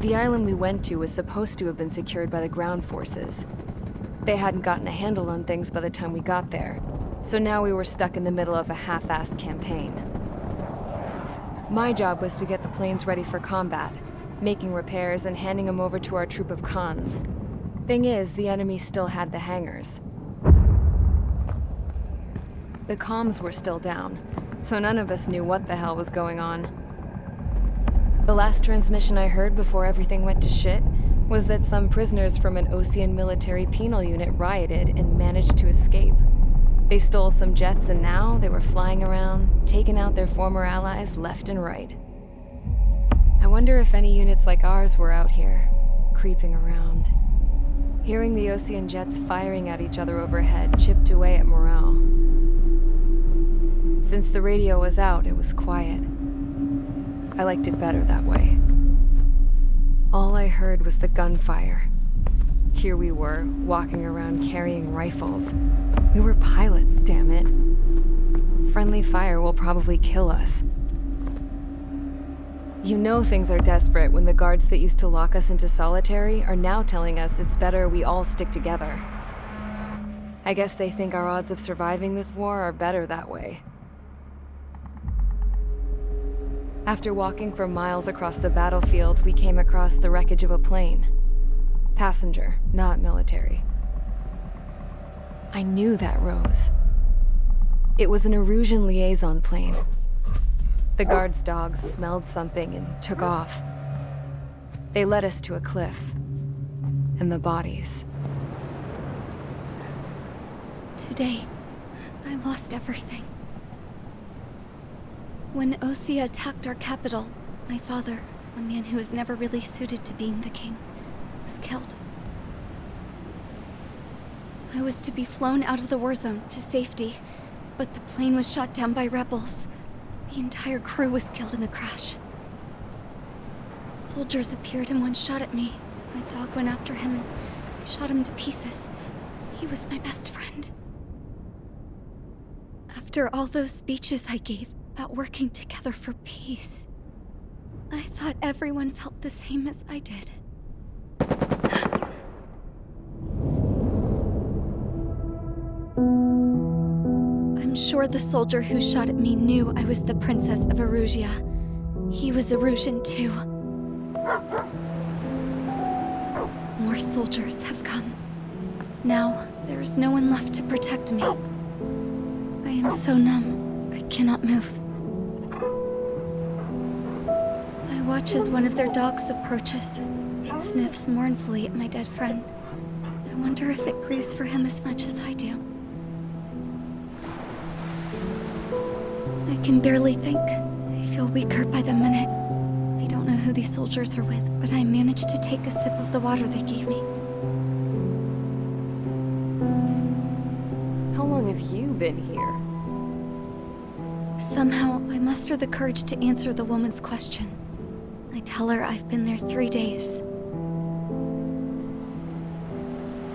The island we went to was supposed to have been secured by the ground forces. They hadn't gotten a handle on things by the time we got there, so now we were stuck in the middle of a half-assed campaign. My job was to get the planes ready for combat, making repairs and handing them over to our troop of cons. Thing is, the enemy still had the hangars. The comms were still down, so none of us knew what the hell was going on. The last transmission I heard before everything went to shit was that some prisoners from an Osean military penal unit rioted and managed to escape. They stole some jets and now they were flying around, taking out their former allies left and right. I wonder if any units like ours were out here, creeping around. Hearing the Osean jets firing at each other overhead chipped away at morale. Since the radio was out, it was quiet. I liked it better that way. All I heard was the gunfire. Here we were, walking around carrying rifles. We were pilots, damn it. Friendly fire will probably kill us. You know things are desperate when the guards that used to lock us into solitary are now telling us it's better we all stick together. I guess they think our odds of surviving this war are better that way. After walking for miles across the battlefield, we came across the wreckage of a plane. Passenger, not military. I knew that rose. It was an Erusian liaison plane. The guard's dogs smelled something and took off. They led us to a cliff. And the bodies. Today, I lost everything. When Osea attacked our capital, my father, a man who was never really suited to being the king, was killed. I was to be flown out of the war zone to safety, but the plane was shot down by rebels. The entire crew was killed in the crash. Soldiers appeared and one shot at me. My dog went after him and they shot him to pieces. He was my best friend. After all those speeches I gave about working together for peace, I thought everyone felt the same as I did. I'm sure the soldier who shot at me knew I was the Princess of Erusia. He was Erusian too. More soldiers have come. Now, there is no one left to protect me. I am so numb, I cannot move. I watch as one of their dogs approaches. It sniffs mournfully at my dead friend. I wonder if it grieves for him as much as I do. I can barely think. I feel weaker by the minute. I don't know who these soldiers are with, but I managed to take a sip of the water they gave me. How long have you been here? Somehow, I muster the courage to answer the woman's question. I tell her I've been there 3 days.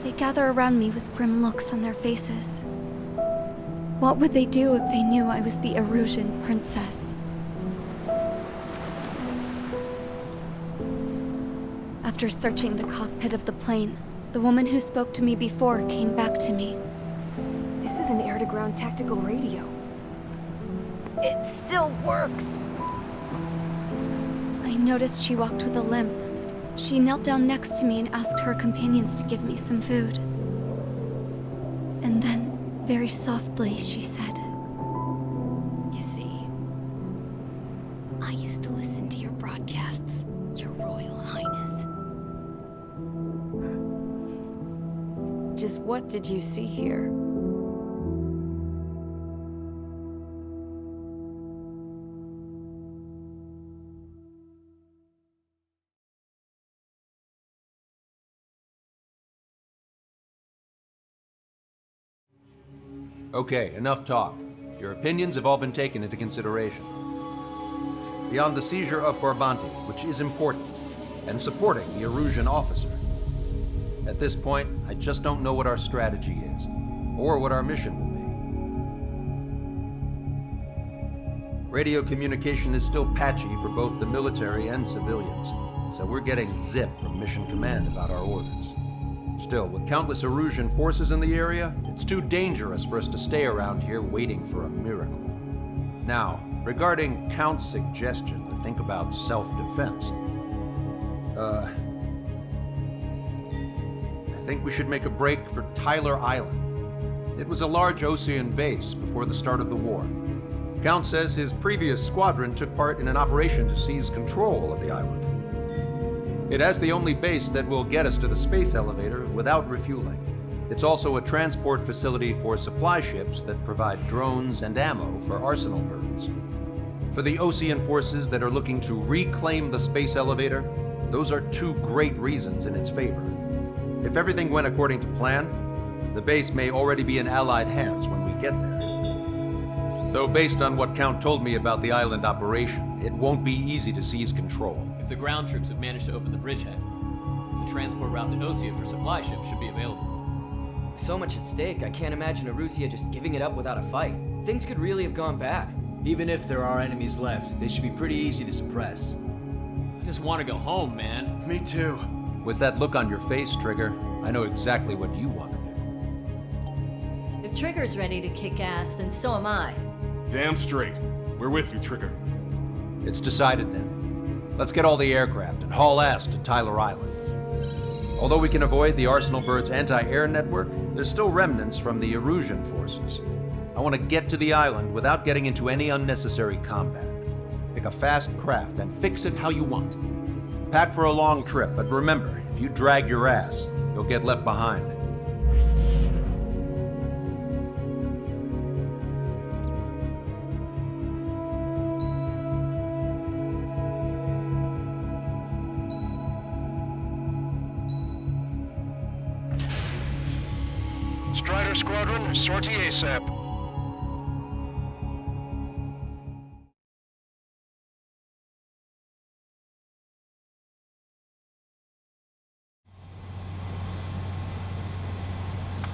They gather around me with grim looks on their faces. What would they do if they knew I was the Erusian princess? After searching the cockpit of the plane, the woman who spoke to me before came back to me. This is an air-to-ground tactical radio. It still works! I noticed she walked with a limp. She knelt down next to me and asked her companions to give me some food. And then, very softly, she said, You see, I used to listen to your broadcasts, Your Royal Highness. Just what did you see here? Okay, enough talk. Your opinions have all been taken into consideration. Beyond the seizure of Forbanti, which is important, and supporting the Erusian officer, at this point, I just don't know what our strategy is, or what our mission will be. Radio communication is still patchy for both the military and civilians, so we're getting zip from Mission Command about our orders. Still, with countless Erusian forces in the area, it's too dangerous for us to stay around here waiting for a miracle. Now, regarding Count's suggestion to think about self-defense, I think we should make a break for Tyler Island. It was a large Osean base before the start of the war. Count says his previous squadron took part in an operation to seize control of the island. It has the only base that will get us to the space elevator without refueling. It's also a transport facility for supply ships that provide drones and ammo for arsenal birds. For the Osean forces that are looking to reclaim the space elevator, those are two great reasons in its favor. If everything went according to plan, the base may already be in Allied hands when we get there. Though based on what Count told me about the island operation, it won't be easy to seize control. If the ground troops have managed to open the bridgehead, the transport route to Osea for supply ships should be available. So much at stake, I can't imagine Erusia just giving it up without a fight. Things could really have gone bad. Even if there are enemies left, they should be pretty easy to suppress. I just want to go home, man. Me too. With that look on your face, Trigger, I know exactly what you want to do. If Trigger's ready to kick ass, then so am I. Damn straight. We're with you, Trigger. It's decided then. Let's get all the aircraft and haul ass to Tyler Island. Although we can avoid the Arsenal Bird's anti-air network, there's still remnants from the Erusian forces. I want to get to the island without getting into any unnecessary combat. Pick a fast craft and fix it how you want. Pack for a long trip, but remember, if you drag your ass, you'll get left behind. Strider Squadron, sortie ASAP.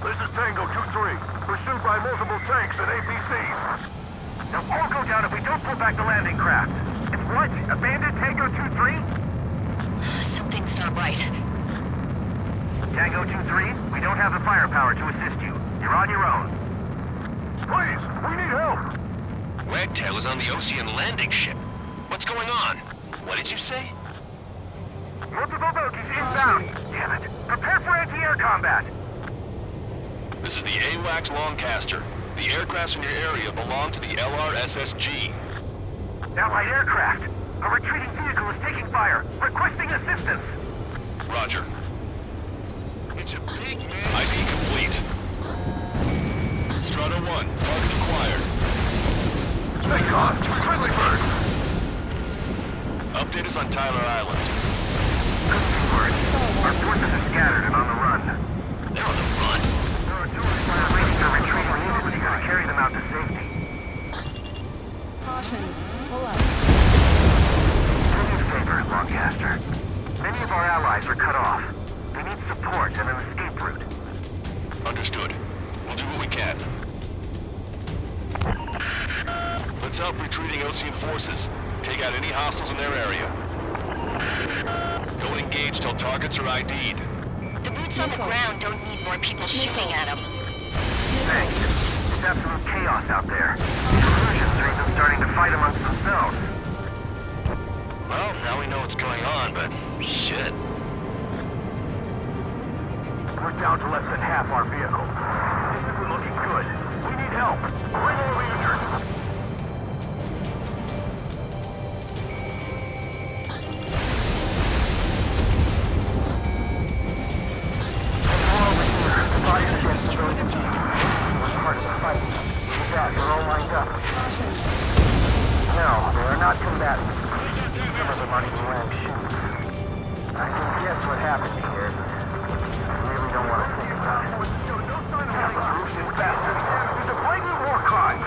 This is Tango 2-3, pursued by multiple tanks and APCs. They'll all go down if we don't pull back the landing craft. It's what? Abandoned Tango 2-3? Something's not right. Tango 2-3, we don't have the firepower to assist you. You're on your own. Please, we need help! Wagtail is on the Osean landing ship. What's going on? What did you say? Multiple bogies inbound. Damn it. Prepare for anti-air combat. This is the AWACS Longcaster. The aircrafts in your area belong to the LRSSG. Allied aircraft. A retreating vehicle is taking fire. Requesting assistance. Roger. It's a big man. ID complete. Strata 1, target acquired. Stay calm. Friendly bird. Update us on Tyler Island. Couldn't be worse. Our forces are scattered and on the run. They're on the run. There are two waiting for retreating units. You gotta carry them out to safety. Caution. Pull up. Do me a favor, Longcaster. Many of our allies are cut off. We need support and an escape route. Understood. We'll do what we can. Let's help retreating Osean forces. Take out any hostiles in their area. Don't engage till targets are ID'd. The boots on the ground don't need more people shooting at them. Thanks. It's absolute chaos out there. The Erusians are even starting to fight amongst themselves. Well, now we know what's going on, but shit. We're down to less than half our vehicles. This isn't looking good. We need help. Bring all the injured. No, they are not combatants. Some of them aren't even wearing shoes. I can guess what happened here. I really don't want to think about it. Erusian bastard! It's a blatant war crime!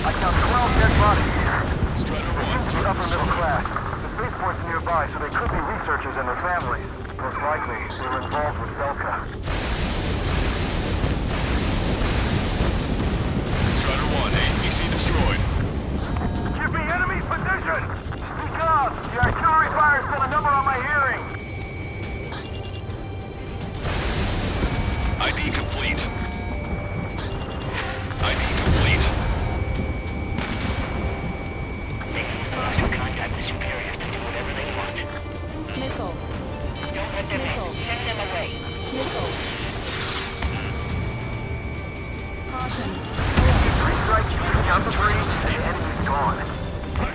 I count 12 dead bodies here. Strider They 1, seem to be target upper middle destroyed. class. The spaceport's nearby, so they could be researchers and their families. Most likely, they were involved with Belka. Strider 1, APC destroyed. Give me enemy's position! Speak up! The artillery fire's got a number on my hearing! ID complete. ID complete. They use the last contact with superiors to do whatever they want. Missile. Don't let them in. Send them away. Missile. Caution. Three strikes, count the three, and the enemy's gone.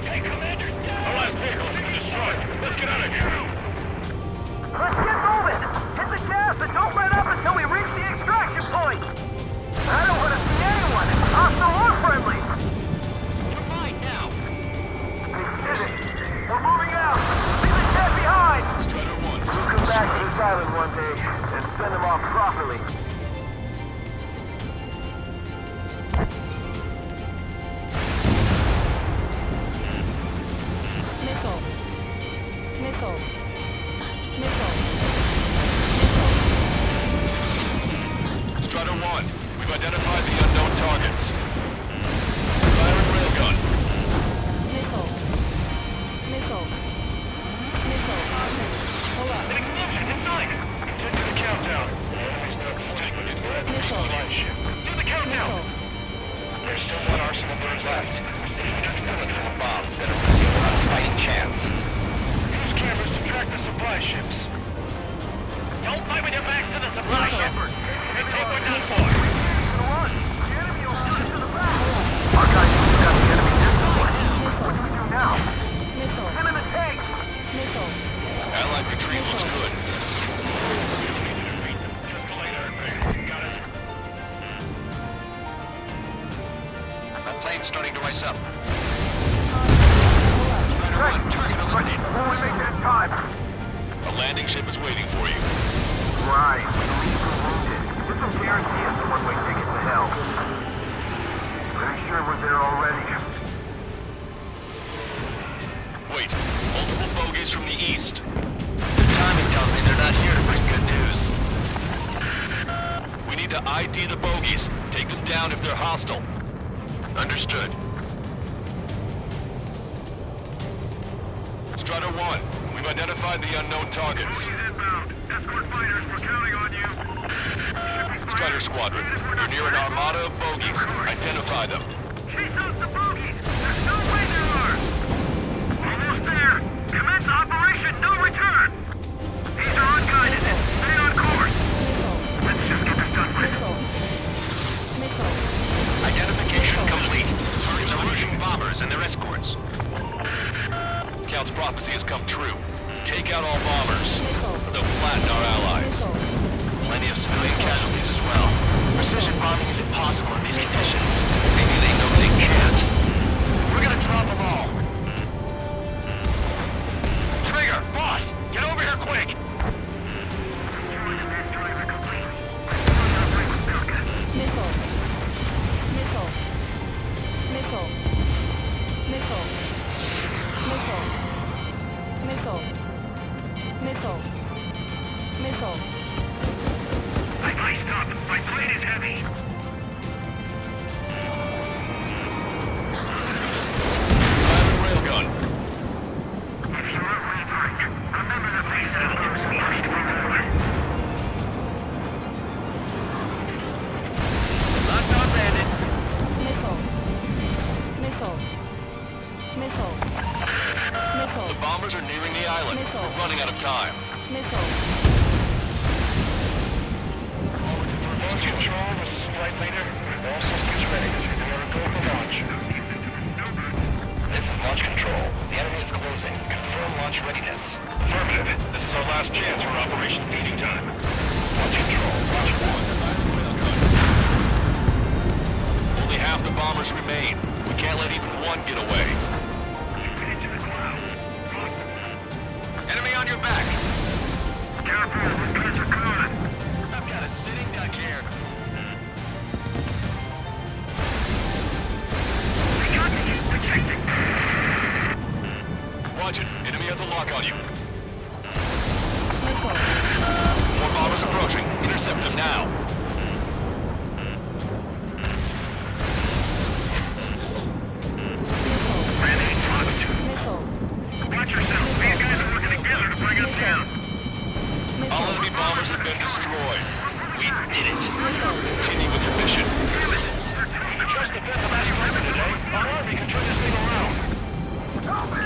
Okay, Commander. The last vehicle's been destroyed. Let's get out of here. Let's get moving! Hit the gas and don't let up until we reach the extraction point! I don't want to see anyone, hostile or friendly! We're fine now. We did it! We're moving out! Leave the cat behind! Strider 1, We'll target come back to destroyed. this island one day and send them off properly. Missile. Missile. Missile. Strider 1, we've identified the unknown targets. Firing railgun. Missile. Missile. Missile. Caution. Pull up. An explosion inside. Continue the countdown. Missile. Do the countdown. Missile. There's still one arsenal bird left. Full of bombs that are still a fighting chance. Use cameras to track the supply ships. Don't fight with your backs to the supply ship. Good take we're done for. Our guys got the enemy discord. What do we do now? Missile. Send in the tanks! Missile. Allied retreat looks good. My plane's starting to rise up. Right, before we make that time. A landing ship is waiting for you. Right, leave the wounded. This will guarantee us a one-way ticket to hell. Pretty sure we're there already. Wait, multiple bogies from the east. The timing tells me they're not here to bring good news. We need to ID the bogies. Take them down if they're hostile. Understood. Strider 1, we've identified the unknown targets. Escort fighters, we're counting on you. Strider Squadron, you're near an armada of bogies. Identify them. Chase out the bogies! There's no way there are! Almost there! Commence Operation No Return! These are unguided. Stay on course! Let's just get this done with. Missile. Missile. Identification complete. Targets are Russian bombers and their escorts. Count's prophecy has come true. Take out all bombers. They'll flatten our allies. Plenty of civilian casualties as well. Precision bombing is impossible in these conditions. Maybe they know they can't. We're gonna drop them all. Trigger, boss, get over here quick! Missile. Missile. Missile. Missile. Missile. Missile. Missile. I stop. My plane is heavy. Firing railgun. Remember the place that alarms me. Locked on landed. Missile. Missile. Missile. Missile. The bombers are nearing the island. Missile. We're running out of time. Missile. Launch control, this is flight leader. All systems ready. We are go for launch. This is launch control. The enemy is closing. Confirm launch readiness. Affirmative. This is our last chance for Operation Feeding Time. Launch control. Launch 1. Only half the bombers remain. We can't let even one get away. Enemy on your back. Careful, the guys are coming. I've got a sitting duck here. lock on you. Missile. More bombers approaching. Intercept them now. Missile. Watch yourself. These guys are working together to bring us down. All enemy bombers have been destroyed. We did it. Continue with your mission. Just defend the last weapon today. Our army can turn this thing around. Help me!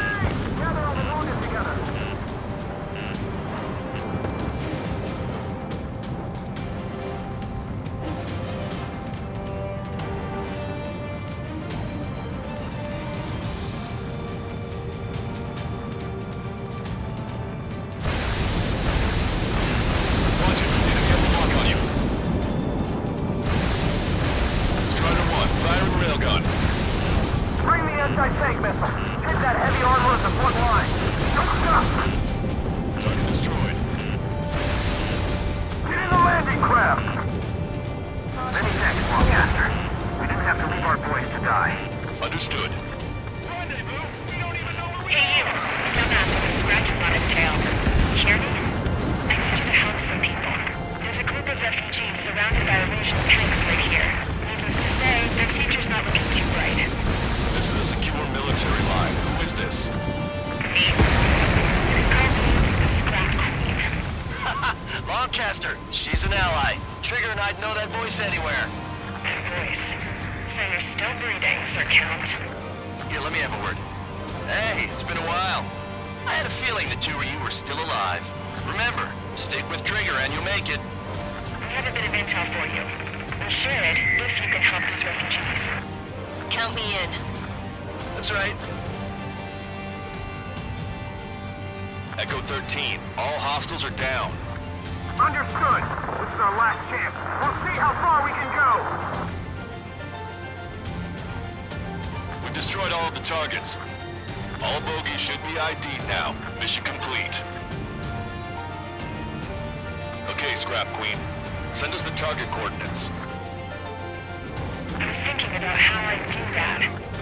Gather all the wounded together. Watch it. Enemy has a lock on you. Strider 1, firing railgun. Bring the anti-tank missile. Hit that heavy armor at the front line. Don't stop. Target destroyed. Get in the landing craft. Many thanks, Walkcaster. We didn't have to leave our boys to die. Understood. Rendezvous? We don't even know where we Hey, you. Dumbass with a scratches on his tail. Hear me? I need you to help some people. There's a group of refugees surrounded by Rouge tanks right here. Needless to say, their future's not looking too bright. This is a secure military line. Who is this? Me. This girl's name is the Scrap Queen. Lancaster, she's an ally. Trigger and I'd know that voice anywhere. That voice. So you're still breathing, Sir Count. Here, let me have a word. Hey, it's been a while. I had a feeling the two of you were still alive. Remember, stick with Trigger and you'll make it. I have a bit of intel for you. We'll share it if you can help these refugees. Count me in. That's right. Echo 13. All hostiles are down. Understood. This is our last chance. We'll see how far we can go. We've destroyed all of the targets. All bogies should be ID'd now. Mission complete. Okay, Scrap Queen. Send us the target coordinates. I was thinking about how I'd do that.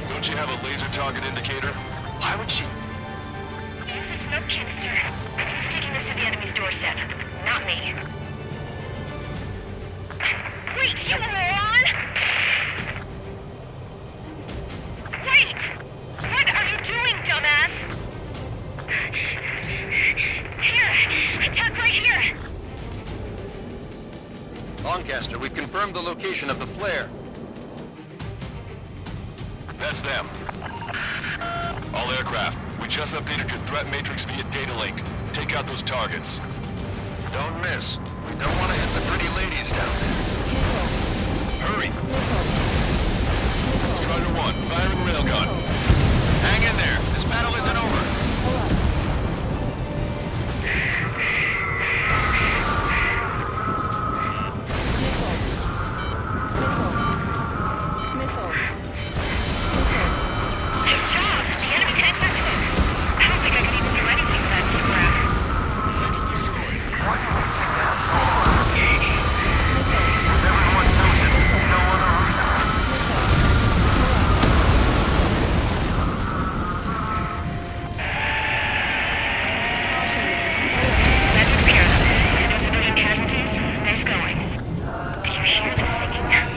Don't you have a laser target indicator? Why would she? Use the smoke canister. Who's taking this to the enemy's doorstep? Not me. Wait, you moron! Wait! What are you doing, dumbass? Here! Attack right here! Lancaster, we've confirmed the location of the flare. That's them. All aircraft, we just updated your threat matrix via data link. Take out those targets. Don't miss. We don't want to hit the pretty ladies down there. Hurry! Strider 1, firing railgun. Hang in there. This battle isn't over. Missile. Good job! The enemy tanks are close. I don't think I can even do anything with that scrap. Target destroyed. Everyone knows it. No other reason. That took care of them. No civilian casualties? Nice going. Do you hear the singing?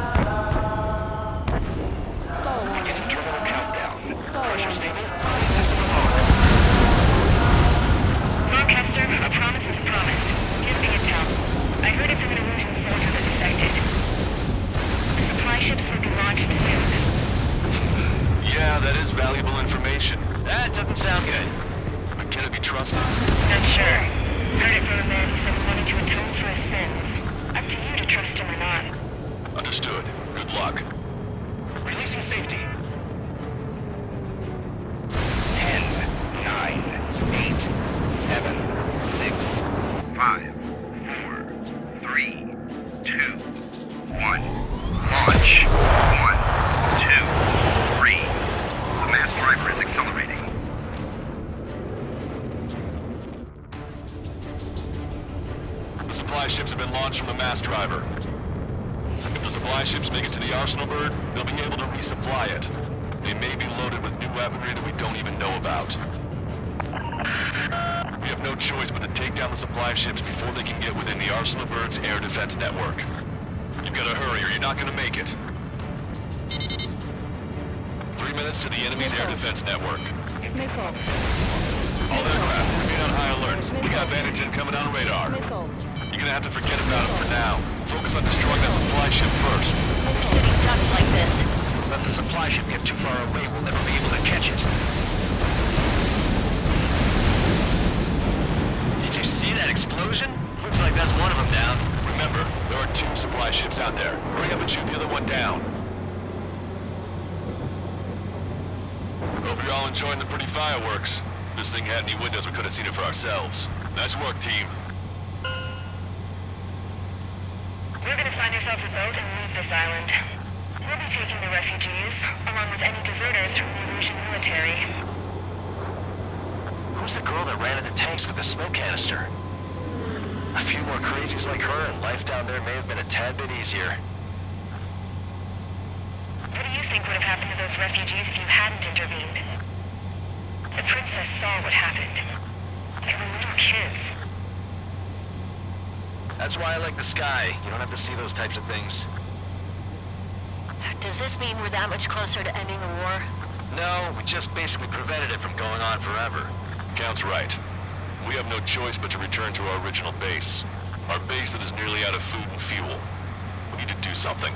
Stall warning. Terminal countdown. Stall warning. Lancaster, a promise is a promise. Give me intel. I heard it from an illusion soldier that defected. Supply ships will be launched soon. Yeah, that is valuable information. That doesn't sound good. But can it be trusted? Not sure. Heard it from a man who said he wanted to atone for his sins. Up to you to trust him or not. Understood. Good luck. Releasing safety. 10, 9, 8, 7, 6, 5, 4, 3, 2, 1. Launch. 1, 2, 3. The mass driver is accelerating. The supply ships have been launched from the mass driver. If the supply ships make it to the Arsenal Bird, they'll be able to resupply it. They may be loaded with new weaponry that we don't even know about. choice but to take down the supply ships before they can get within the Arsenal Birds air defense network. You've got to hurry or you're not going to make it. 3 minutes to the enemy's air defense network. Missile. All aircraft, remain on high alert. We got bandits incoming on radar. Missile. You're gonna have to forget about them for now. Focus on destroying that supply ship first. We're sitting ducks like this. Let the supply ship get too far away, we'll never be able to catch it. Did you see that explosion? Looks like that's one of them down. Remember, there are 2 supply ships out there. Hurry up and shoot the other one down. Hope you're all enjoying the pretty fireworks. If this thing had any windows, we could have seen it for ourselves. Nice work, team. We're gonna find ourselves a boat and leave this island. We'll be taking the refugees, along with any deserters from the Russian military. Who's the girl that ran into tanks with the smoke canister? A few more crazies like her and life down there may have been a tad bit easier. What do you think would have happened to those refugees if you hadn't intervened? The princess saw what happened. They were little kids. That's why I like the sky. You don't have to see those types of things. Does this mean we're that much closer to ending the war? No, we just basically prevented it from going on forever. Count's right. We have no choice but to return to our original base. Our base that is nearly out of food and fuel. We need to do something.